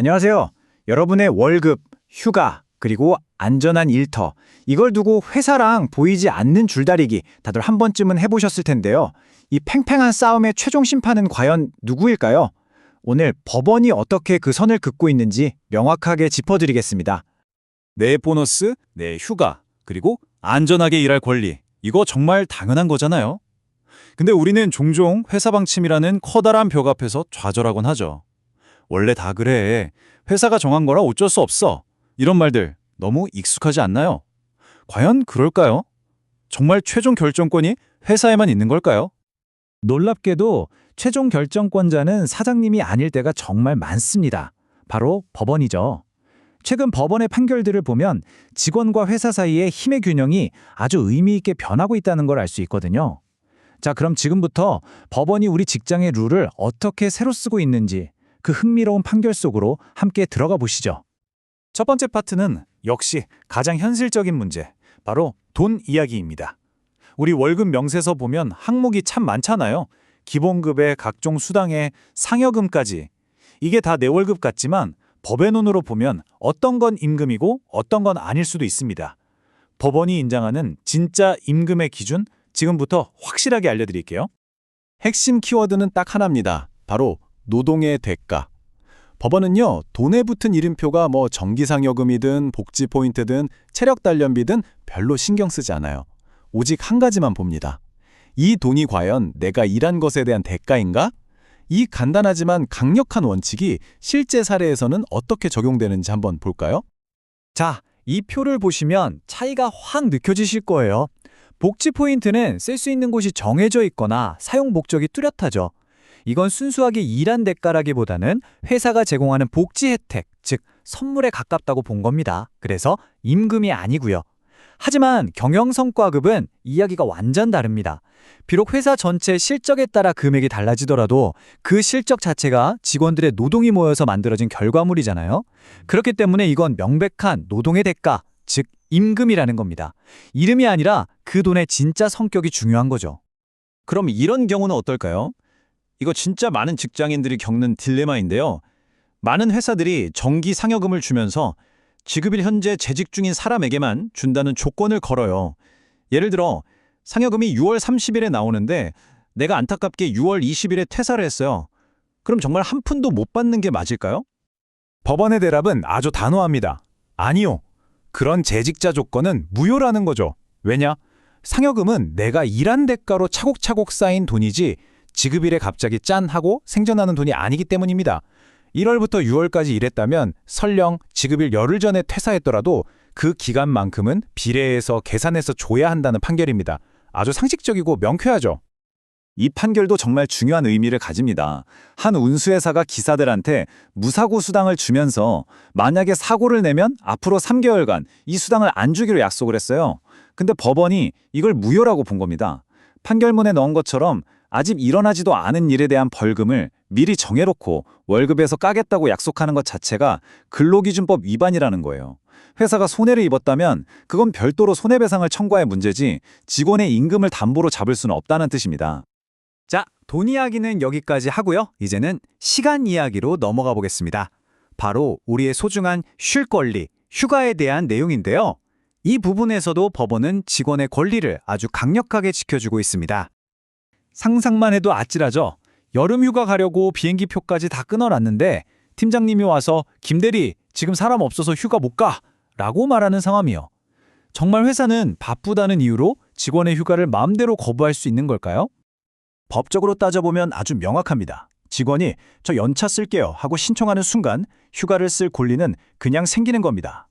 안녕하세요. 여러분의 월급, 휴가, 그리고 안전한 일터, 이걸 두고 회사랑 보이지 않는 줄다리기 다들 한 번쯤은 해보셨을 텐데요. 이 팽팽한 싸움의 최종 심판은 과연 누구일까요? 오늘 법원이 어떻게 그 선을 긋고 있는지 명확하게 짚어드리겠습니다. 내 보너스, 내 휴가, 그리고 안전하게 일할 권리. 이거 정말 당연한 거잖아요. 근데 우리는 종종 회사 방침이라는 커다란 벽 앞에서 좌절하곤 하죠. 원래 다 그래. 회사가 정한 거라 어쩔 수 없어. 이런 말들 너무 익숙하지 않나요? 과연 그럴까요? 정말 최종 결정권이 회사에만 있는 걸까요? 놀랍게도 최종 결정권자는 사장님이 아닐 때가 정말 많습니다. 바로 법원이죠. 최근 법원의 판결들을 보면 직원과 회사 사이의 힘의 균형이 아주 의미 있게 변하고 있다는 걸 알 수 있거든요. 자, 그럼 지금부터 법원이 우리 직장의 룰을 어떻게 새로 쓰고 있는지 그 흥미로운 판결 속으로 함께 들어가 보시죠. 첫 번째 파트는 역시 가장 현실적인 문제, 바로 돈 이야기입니다. 우리 월급 명세서 보면 항목이 참 많잖아요. 기본급에 각종 수당에 상여금까지. 이게 다 내 월급 같지만 법의 눈으로 보면 어떤 건 임금이고 어떤 건 아닐 수도 있습니다. 법원이 인정하는 진짜 임금의 기준, 지금부터 확실하게 알려드릴게요. 핵심 키워드는 딱 하나입니다. 바로 노동의 대가. 법원은요, 돈에 붙은 이름표가 정기상여금이든 복지 포인트든 체력 단련비든 별로 신경 쓰지 않아요. 오직 한 가지만 봅니다. 이 돈이 과연 내가 일한 것에 대한 대가인가? 이 간단하지만 강력한 원칙이 실제 사례에서는 어떻게 적용되는지 한번 볼까요? 자, 이 표를 보시면 차이가 확 느껴지실 거예요. 복지 포인트는 쓸 수 있는 곳이 정해져 있거나 사용 목적이 뚜렷하죠. 이건 순수하게 일한 대가라기보다는 회사가 제공하는 복지 혜택, 즉 선물에 가깝다고 본 겁니다. 그래서 임금이 아니고요. 하지만 경영성과급은 이야기가 완전 다릅니다. 비록 회사 전체 실적에 따라 금액이 달라지더라도 그 실적 자체가 직원들의 노동이 모여서 만들어진 결과물이잖아요. 그렇기 때문에 이건 명백한 노동의 대가, 즉 임금이라는 겁니다. 이름이 아니라 그 돈의 진짜 성격이 중요한 거죠. 그럼 이런 경우는 어떨까요? 이거 진짜 많은 직장인들이 겪는 딜레마인데요. 많은 회사들이 정기 상여금을 주면서 지급일 현재 재직 중인 사람에게만 준다는 조건을 걸어요. 예를 들어 상여금이 6월 30일에 나오는데 내가 안타깝게 6월 20일에 퇴사를 했어요. 그럼 정말 한 푼도 못 받는 게 맞을까요? 법원의 대답은 아주 단호합니다. 아니요. 그런 재직자 조건은 무효라는 거죠. 왜냐? 상여금은 내가 일한 대가로 차곡차곡 쌓인 돈이지 지급일에 갑자기 짠 하고 생겨나는 돈이 아니기 때문입니다. 1월부터 6월까지 일했다면 설령 지급일 열흘 전에 퇴사했더라도 그 기간만큼은 비례해서 계산해서 줘야 한다는 판결입니다. 아주 상식적이고 명쾌하죠. 이 판결도 정말 중요한 의미를 가집니다. 한 운수회사가 기사들한테 무사고 수당을 주면서 만약에 사고를 내면 앞으로 3개월간 이 수당을 안 주기로 약속을 했어요. 근데 법원이 이걸 무효라고 본 겁니다. 판결문에 넣은 것처럼 아직 일어나지도 않은 일에 대한 벌금을 미리 정해놓고 월급에서 까겠다고 약속하는 것 자체가 근로기준법 위반이라는 거예요. 회사가 손해를 입었다면 그건 별도로 손해배상을 청구할 문제지 직원의 임금을 담보로 잡을 수는 없다는 뜻입니다. 자, 돈 이야기는 여기까지 하고요. 이제는 시간 이야기로 넘어가 보겠습니다. 바로 우리의 소중한 쉴 권리, 휴가에 대한 내용인데요. 이 부분에서도 법원은 직원의 권리를 아주 강력하게 지켜주고 있습니다. 상상만 해도 아찔하죠. 여름 휴가 가려고 비행기 표까지 다 끊어놨는데 팀장님이 와서 김대리, 지금 사람 없어서 휴가 못 가! 라고 말하는 상황이요. 정말 회사는 바쁘다는 이유로 직원의 휴가를 마음대로 거부할 수 있는 걸까요? 법적으로 따져보면 아주 명확합니다. 직원이 저 연차 쓸게요 하고 신청하는 순간 휴가를 쓸 권리는 그냥 생기는 겁니다.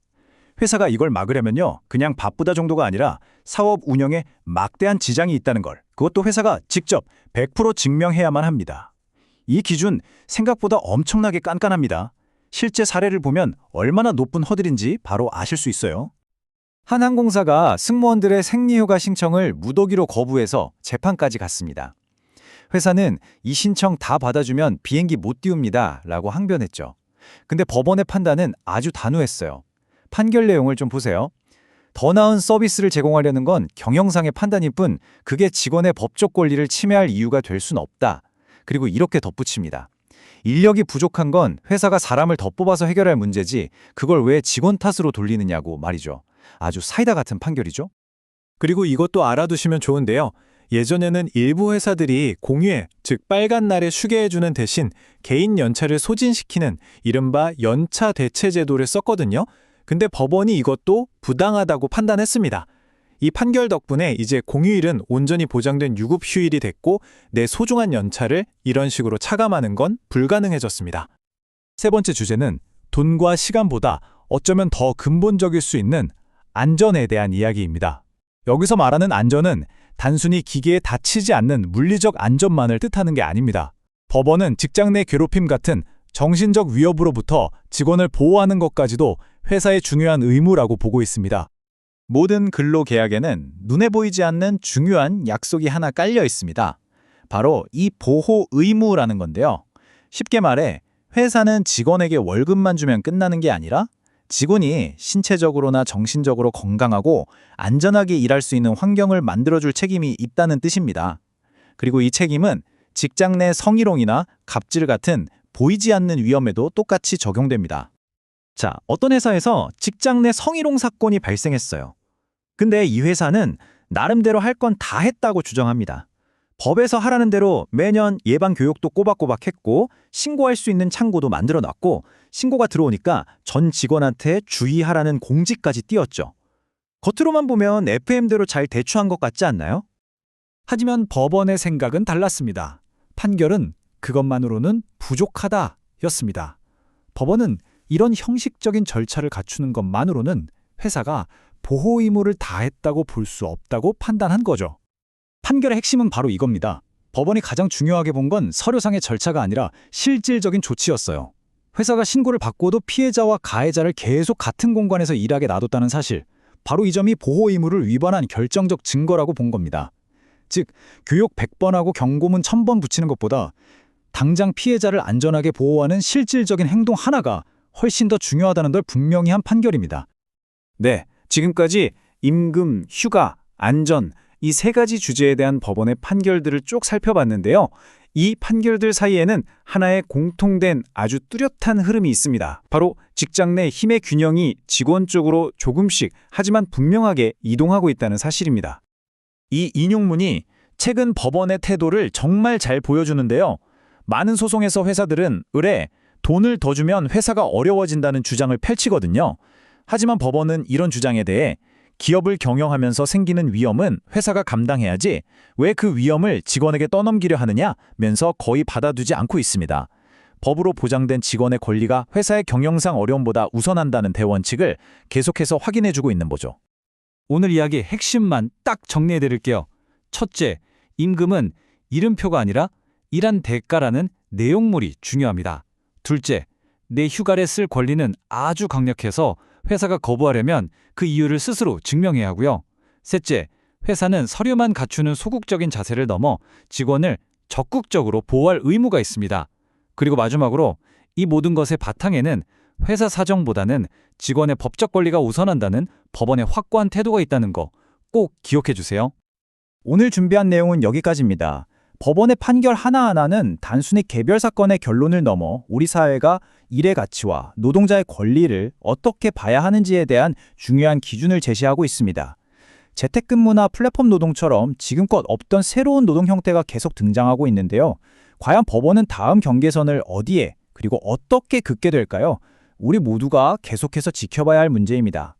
회사가 이걸 막으려면요, 그냥 바쁘다 정도가 아니라 사업 운영에 막대한 지장이 있다는 걸, 그것도 회사가 직접 100% 증명해야만 합니다. 이 기준 생각보다 엄청나게 깐깐합니다. 실제 사례를 보면 얼마나 높은 허들인지 바로 아실 수 있어요. 한 항공사가 승무원들의 생리휴가 신청을 무더기로 거부해서 재판까지 갔습니다. 회사는 이 신청 다 받아주면 비행기 못 띄웁니다 라고 항변했죠. 근데 법원의 판단은 아주 단호했어요. 판결 내용을 좀 보세요. 더 나은 서비스를 제공하려는 건 경영상의 판단일 뿐 그게 직원의 법적 권리를 침해할 이유가 될 수는 없다. 그리고 이렇게 덧붙입니다. 인력이 부족한 건 회사가 사람을 더 뽑아서 해결할 문제지 그걸 왜 직원 탓으로 돌리느냐고 말이죠. 아주 사이다 같은 판결이죠. 그리고 이것도 알아두시면 좋은데요. 예전에는 일부 회사들이 공휴일, 즉 빨간 날에 쉬게 해주는 대신 개인 연차를 소진시키는 이른바 연차 대체 제도를 썼거든요. 근데 법원이 이것도 부당하다고 판단했습니다. 이 판결 덕분에 이제 공휴일은 온전히 보장된 유급 휴일이 됐고 내 소중한 연차를 이런 식으로 차감하는 건 불가능해졌습니다. 세 번째 주제는 돈과 시간보다 어쩌면 더 근본적일 수 있는 안전에 대한 이야기입니다. 여기서 말하는 안전은 단순히 기계에 다치지 않는 물리적 안전만을 뜻하는 게 아닙니다. 법원은 직장 내 괴롭힘 같은 정신적 위협으로부터 직원을 보호하는 것까지도 회사의 중요한 의무라고 보고 있습니다. 모든 근로계약에는 눈에 보이지 않는 중요한 약속이 하나 깔려 있습니다. 바로 이 보호 의무라는 건데요. 쉽게 말해 회사는 직원에게 월급만 주면 끝나는 게 아니라 직원이 신체적으로나 정신적으로 건강하고 안전하게 일할 수 있는 환경을 만들어줄 책임이 있다는 뜻입니다. 그리고 이 책임은 직장 내 성희롱이나 갑질 같은 보이지 않는 위험에도 똑같이 적용됩니다. 자, 어떤 회사에서 직장 내 성희롱 사건이 발생했어요. 근데 이 회사는 나름대로 할 건 다 했다고 주장합니다. 법에서 하라는 대로 매년 예방 교육도 꼬박꼬박 했고 신고할 수 있는 창구도 만들어 놨고 신고가 들어오니까 전 직원한테 주의하라는 공지까지 띄웠죠. 겉으로만 보면 FM대로 잘 대처한 것 같지 않나요? 하지만 법원의 생각은 달랐습니다. 판결은 그것만으로는 부족하다였습니다. 법원은 이런 형식적인 절차를 갖추는 것만으로는 회사가 보호 의무를 다했다고 볼 수 없다고 판단한 거죠. 판결의 핵심은 바로 이겁니다. 법원이 가장 중요하게 본 건 서류상의 절차가 아니라 실질적인 조치였어요. 회사가 신고를 받고도 피해자와 가해자를 계속 같은 공간에서 일하게 놔뒀다는 사실, 바로 이 점이 보호 의무를 위반한 결정적 증거라고 본 겁니다. 즉, 교육 100번하고 경고문 1000번 붙이는 것보다 당장 피해자를 안전하게 보호하는 실질적인 행동 하나가 훨씬 더 중요하다는 걸 분명히 한 판결입니다. 네, 지금까지 임금, 휴가, 안전, 이 세 가지 주제에 대한 법원의 판결들을 쭉 살펴봤는데요. 이 판결들 사이에는 하나의 공통된 아주 뚜렷한 흐름이 있습니다. 바로 직장 내 힘의 균형이 직원 쪽으로 조금씩 하지만 분명하게 이동하고 있다는 사실입니다. 이 인용문이 최근 법원의 태도를 정말 잘 보여주는데요. 많은 소송에서 회사들은 의뢰, 돈을 더 주면 회사가 어려워진다는 주장을 펼치거든요. 하지만 법원은 이런 주장에 대해 기업을 경영하면서 생기는 위험은 회사가 감당해야지 왜 그 위험을 직원에게 떠넘기려 하느냐면서 거의 받아두지 않고 있습니다. 법으로 보장된 직원의 권리가 회사의 경영상 어려움보다 우선한다는 대원칙을 계속해서 확인해주고 있는 거죠. 오늘 이야기 핵심만 딱 정리해드릴게요. 첫째, 임금은 이름표가 아니라 일한 대가라는 내용물이 중요합니다. 둘째, 내 휴가를 쓸 권리는 아주 강력해서 회사가 거부하려면 그 이유를 스스로 증명해야 하고요. 셋째, 회사는 서류만 갖추는 소극적인 자세를 넘어 직원을 적극적으로 보호할 의무가 있습니다. 그리고 마지막으로 이 모든 것의 바탕에는 회사 사정보다는 직원의 법적 권리가 우선한다는 법원의 확고한 태도가 있다는 거 꼭 기억해 주세요. 오늘 준비한 내용은 여기까지입니다. 법원의 판결 하나하나는 단순히 개별 사건의 결론을 넘어 우리 사회가 일의 가치와 노동자의 권리를 어떻게 봐야 하는지에 대한 중요한 기준을 제시하고 있습니다. 재택근무나 플랫폼 노동처럼 지금껏 없던 새로운 노동 형태가 계속 등장하고 있는데요. 과연 법원은 다음 경계선을 어디에 그리고 어떻게 긋게 될까요? 우리 모두가 계속해서 지켜봐야 할 문제입니다.